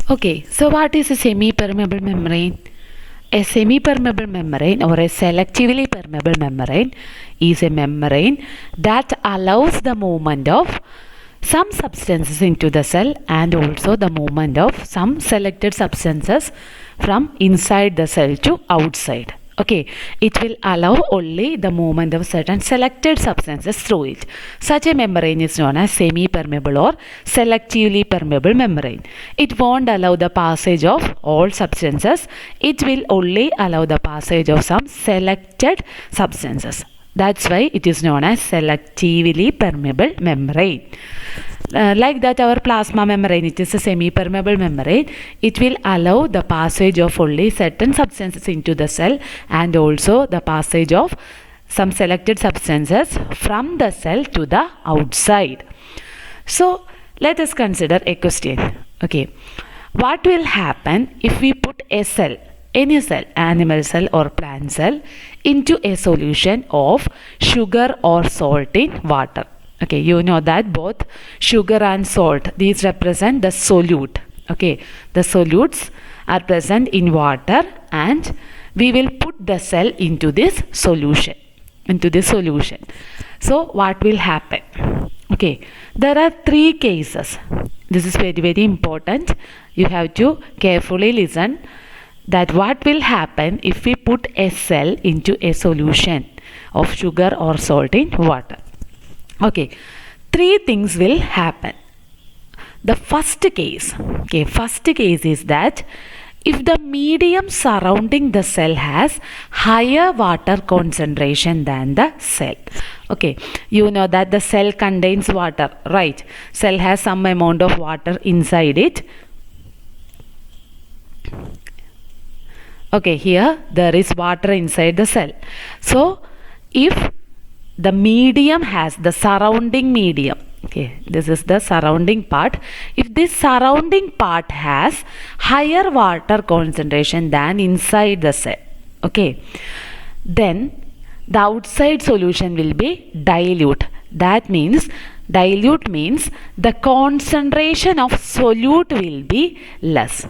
Okay, so what is a semi-permeable membrane? A semi-permeable membrane or a selectively permeable membrane is a membrane that allows the movement of some substances into the cell and also the movement of some selected substances from inside the cell to outside. Okay, it will allow only the movement of certain selected substances through it. Such a membrane is known as semi-permeable or selectively permeable membrane. It won't allow the passage of all substances. It will only allow the passage of some selected substances. That's why it is known as selectively permeable membrane. Like that, our plasma membrane, it is a semi-permeable membrane. It will allow the passage of only certain substances into the cell and also the passage of some selected substances from the cell to the outside. So let us consider a question. Okay, what will happen if we put a cell, any cell, animal cell or plant cell, into a solution of sugar or salt in water? Okay, you know that both sugar and salt, these represent the solute. Okay, the solutes are present in water and we will put the cell into this solution. So what will happen? Okay, there are three cases. This is very, very important. You have to carefully listen that what will happen if we put a cell into a solution of sugar or salt in water. Okay, three things will happen. The first case is that if the medium surrounding the cell has higher water concentration than the cell. Okay, you know that the cell contains water, right? Cell has some amount of water inside it. Okay, here there is water inside the cell. So, if the medium has the surrounding medium, okay, this is the surrounding part. If this surrounding part has higher water concentration than inside the cell, okay, then the outside solution will be dilute. That means dilute means the concentration of solute will be less.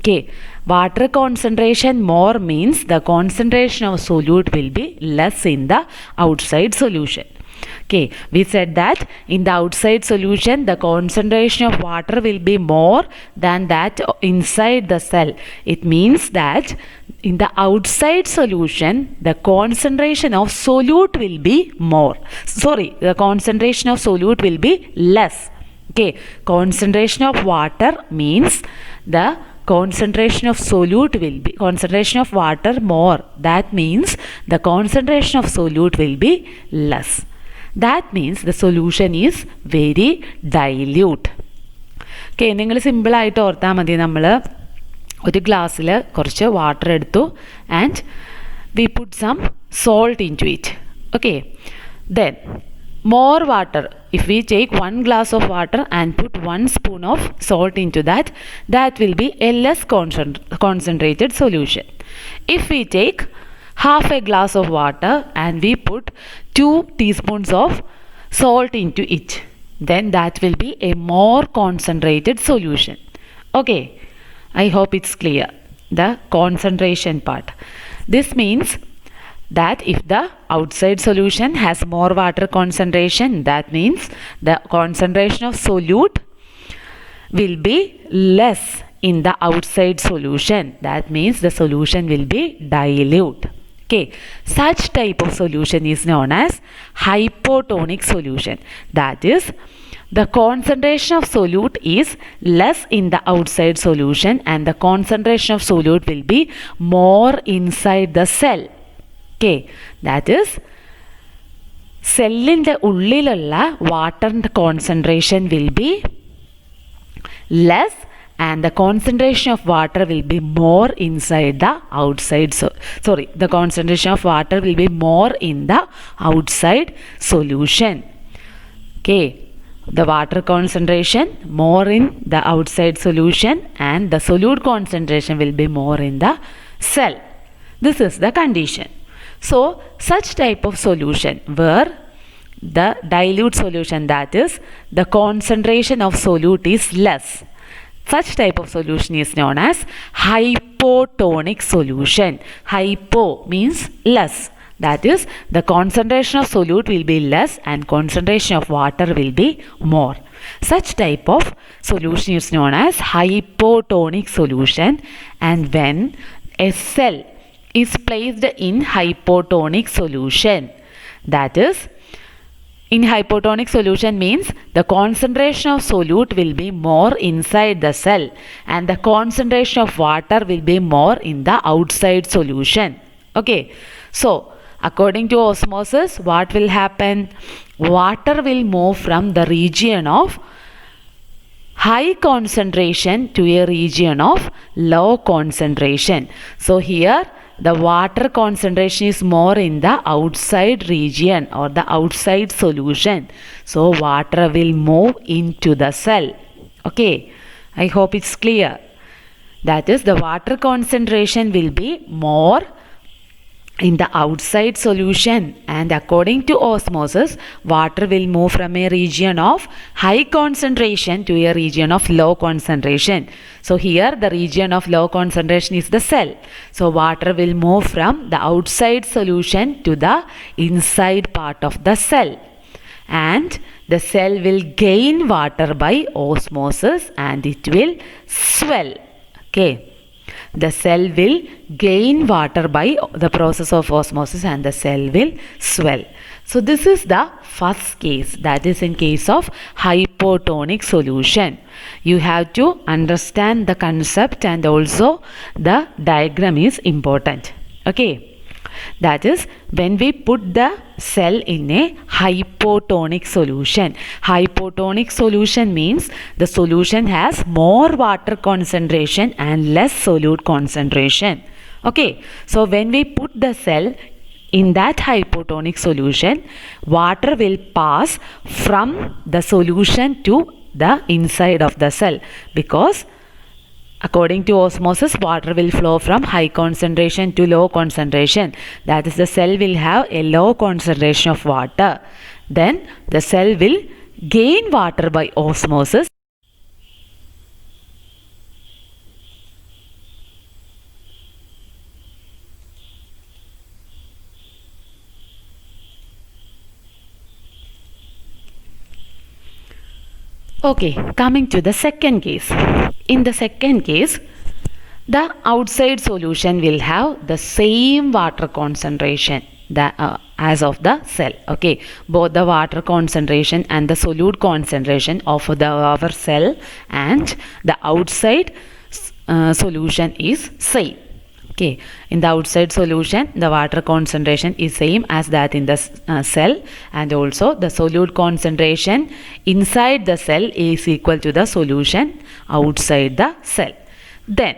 Okay, water concentration more means the concentration of solute will be less in the outside solution. Okay, we said that in the outside solution the concentration of water will be more than that inside the cell. It means that in the outside solution the concentration of solute will be more. The concentration of solute will be less. Okay, concentration of water means the concentration of solute will be concentration of water more. That means the concentration of solute will be less. That means the solution is very dilute. Okay, നിങ്ങൾ സിമ്പിളായിട്ട് ഓർത്താൽ മതി. നമ്മൾ ഒരു ഗ്ലാസ്സിൽ കുറച്ച് water എടുത്തു and we put some salt into it. Okay, then more water, if we take 1 glass of water and put 1 spoon of salt into that, that will be a less concentrated solution. If we take half a glass of water and we put 2 teaspoons of salt into it, then that will be a more concentrated solution. Okay, I hope it's clear, the concentration part. This means that if the outside solution has more water concentration, that means the concentration of solute will be less in the outside solution. That means the solution will be dilute. Okay, such type of solution is known as hypotonic solution. That is, the concentration of solute is less in the outside solution and the concentration of solute will be more inside the cell. Okay, that is, സെല്ലിൻ്റെ ഉള്ളിലുള്ള വാട്ടറിൻ്റെ concentration will be less and the concentration of water will be more inside the outside. The concentration of water will be more in the outside solution. Okay, the water concentration more in the outside solution and the solute concentration will be more in the cell. This is the condition. So, such type of solution where the dilute solution, that is, the concentration of solute is less. Such type of solution is known as hypotonic solution. Hypo means less. That is, the concentration of solute will be less and concentration of water will be more. Such type of solution is known as hypotonic solution, and when a cell is placed in hypotonic solution, that is, in hypotonic solution means the concentration of solute will be more inside the cell and the concentration of water will be more in the outside solution. Okay, so according to osmosis, what will happen? Water will move from the region of high concentration to a region of low concentration. So here the water concentration is more in the outside region or the outside solution. So water will move into the cell. Okay, I hope it's clear. That is, the water concentration will be more in the outside solution, and according to osmosis, water will move from a region of high concentration to a region of low concentration. So here the region of low concentration is the cell. So water will move from the outside solution to the inside part of the cell, and the cell will gain water by osmosis and it will swell. Okay. The cell will gain water by the process of osmosis and the cell will swell. So this is the first case, that is in case of hypotonic solution. You have to understand the concept and also the diagram is important. Okay. That is, when we put the cell in a hypotonic solution. Hypotonic solution means the solution has more water concentration and less solute concentration. Okay, so when we put the cell in that hypotonic solution, water will pass from the solution to the inside of the cell, because according to osmosis, water will flow from high concentration to low concentration. That is, the cell will have a low concentration of water. Then the cell will gain water by osmosis. Okay, coming to the second case. In the second case, the outside solution will have the same water concentration as of the cell. Okay, both the water concentration and the solute concentration of our cell and the outside solution is same. Okay, in the outside solution, the water concentration is same as that in the cell, and also the solute concentration inside the cell is equal to the solution outside the cell. Then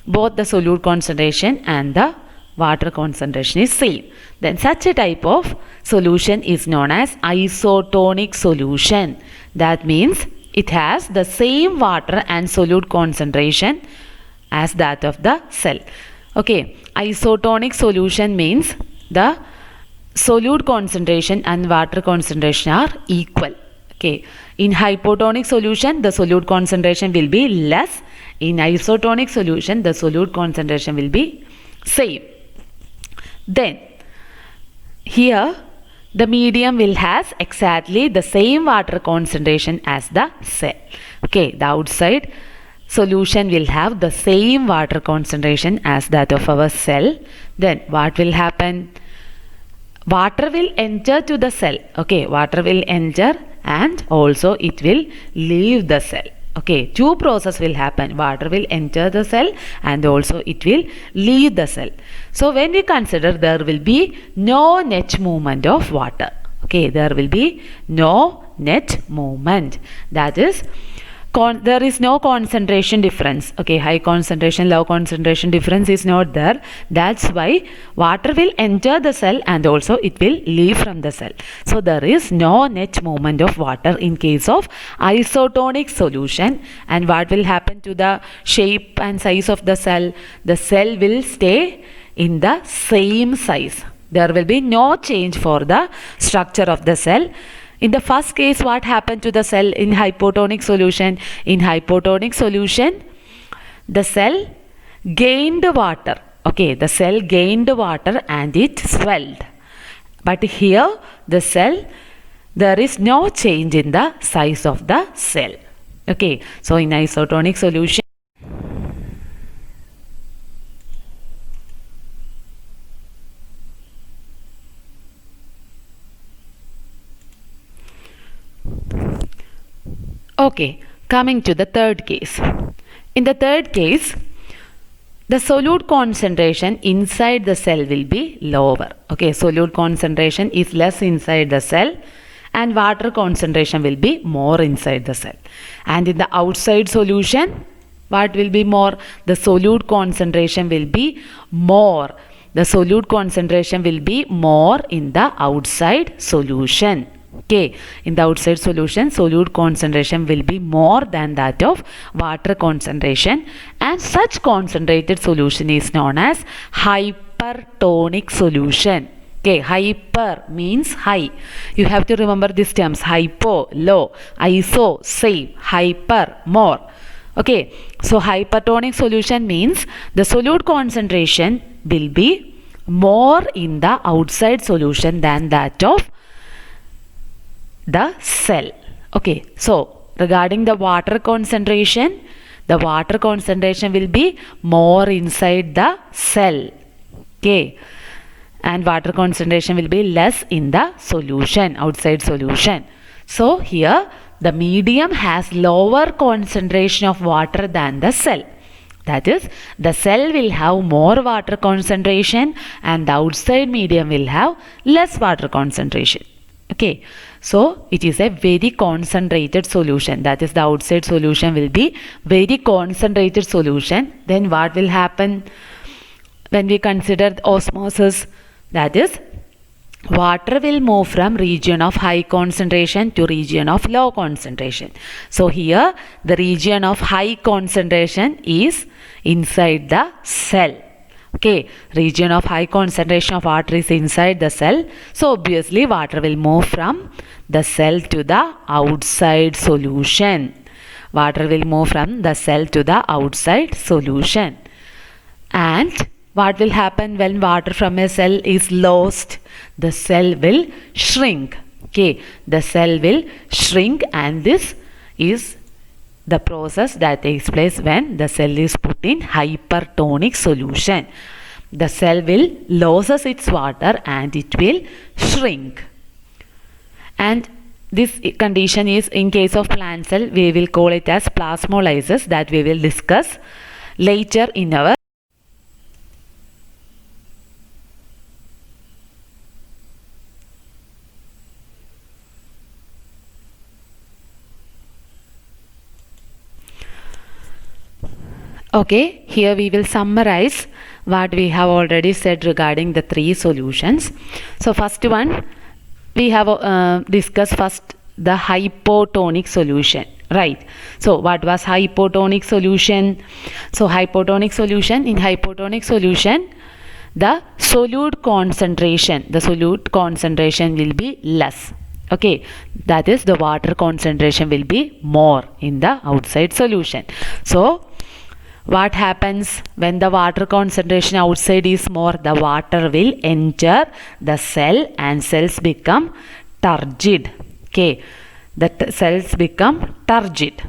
both the solute concentration and the water concentration is same. Then such a type of solution is known as isotonic solution. That means it has the same water and solute concentration as that of the cell. Okay, isotonic solution means the solute concentration and water concentration are equal. Okay, in hypotonic solution, the solute concentration will be less. In isotonic solution, the solute concentration will be same. Then here the medium will has exactly the same water concentration as the cell. Okay, the outside solution will have the same water concentration as that of our cell. Then what will happen? Water will enter to the cell. Okay, water will enter and also it will leave the cell. Okay, two processes will happen. Water will enter the cell and also it will leave the cell. So when we consider, there will be no net movement of water. Okay, there will be no net movement. That is, there is no concentration difference. Okay, high concentration, low concentration difference is not there. That's why water will enter the cell and also it will leave from the cell. So there is no net movement of water in case of isotonic solution. And what will happen to the shape and size of the cell? The cell will stay in the same size. There will be no change for the structure of the cell. In the first case, what happened to the cell in hypotonic solution? In hypotonic solution, the cell gained water. Okay, the cell gained water and it swelled. But here, the cell, there is no change in the size of the cell. Okay, so in isotonic solution, okay, coming to the third case. In the third case, the solute concentration inside the cell will be lower. Okay, solute concentration is less inside the cell and water concentration will be more inside the cell. And in the outside solution, what will be more? The solute concentration will be more. The solute concentration will be more in the outside solution. Okay, in the outside solution, solute concentration will be more than that of water concentration, and such concentrated solution is known as hypertonic solution. Okay, hyper means high. You have to remember these terms: hypo, low; iso, same; hyper, more. Okay, so hypertonic solution means the solute concentration will be more in the outside solution than that of the cell. Okay, so regarding the water concentration will be more inside the cell. Okay, and water concentration will be less in the solution, outside solution. So here the medium has lower concentration of water than the cell. That is, the cell will have more water concentration and the outside medium will have less water concentration. Okay, so it is a very concentrated solution. That is, the outside solution will be very concentrated solution. Then what will happen when we consider osmosis? That is, water will move from region of high concentration to region of low concentration. So here the region of high concentration is inside the cell. Okay, region of high concentration of water is inside the cell. So obviously water will move from the cell to the outside solution. Water will move from the cell to the outside solution. And what will happen when water from a cell is lost? The cell will shrink. Okay, the cell will shrink, and this is the process that takes place when the cell is put in hypertonic solution. The cell will loses its water and it will shrink. And this condition is, in case of plant cell, we will call it as plasmolysis, that we will discuss later in our Okay, here we will summarize what we have already said regarding the three solutions. So first one, we have discussed first the hypotonic solution, right? So what was hypotonic solution? So hypotonic solution, in hypotonic solution, the solute concentration will be less. Okay, that is, the water concentration will be more in the outside solution. So what happens when the water concentration outside is more? The water will enter the cell and cells become turgid. Okay, the cells become turgid.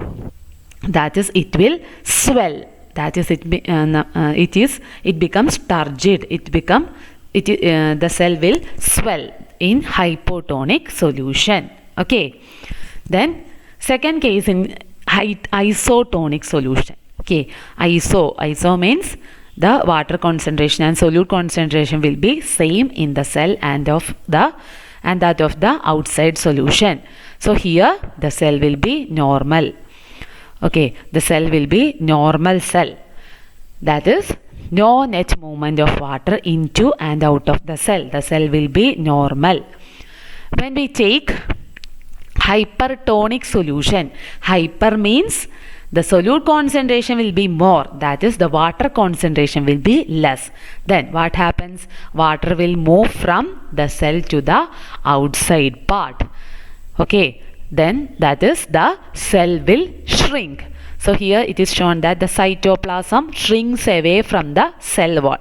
That is, it will swell. That is, it becomes turgid. The cell will swell in hypotonic solution. Okay, then second case in isotonic solution. Okay, iso means the water concentration and solute concentration will be same in the cell and that of the outside solution. So here the cell will be normal. Okay, the cell will be normal cell. That is, no net movement of water into and out of the cell. The cell will be normal. When we take hypertonic solution, hyper means the solute concentration will be more, that is, the water concentration will be less. Then what happens? Water will move from the cell to the outside part. Okay, then that is the cell will shrink. So here it is shown that the cytoplasm shrinks away from the cell wall.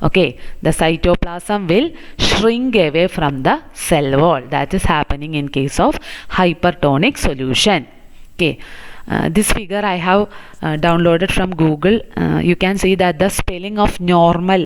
Okay, the cytoplasm will shrink away from the cell wall. That is happening in case of hypertonic solution. Okay, this figure I have downloaded from Google. You can see that the spelling of normal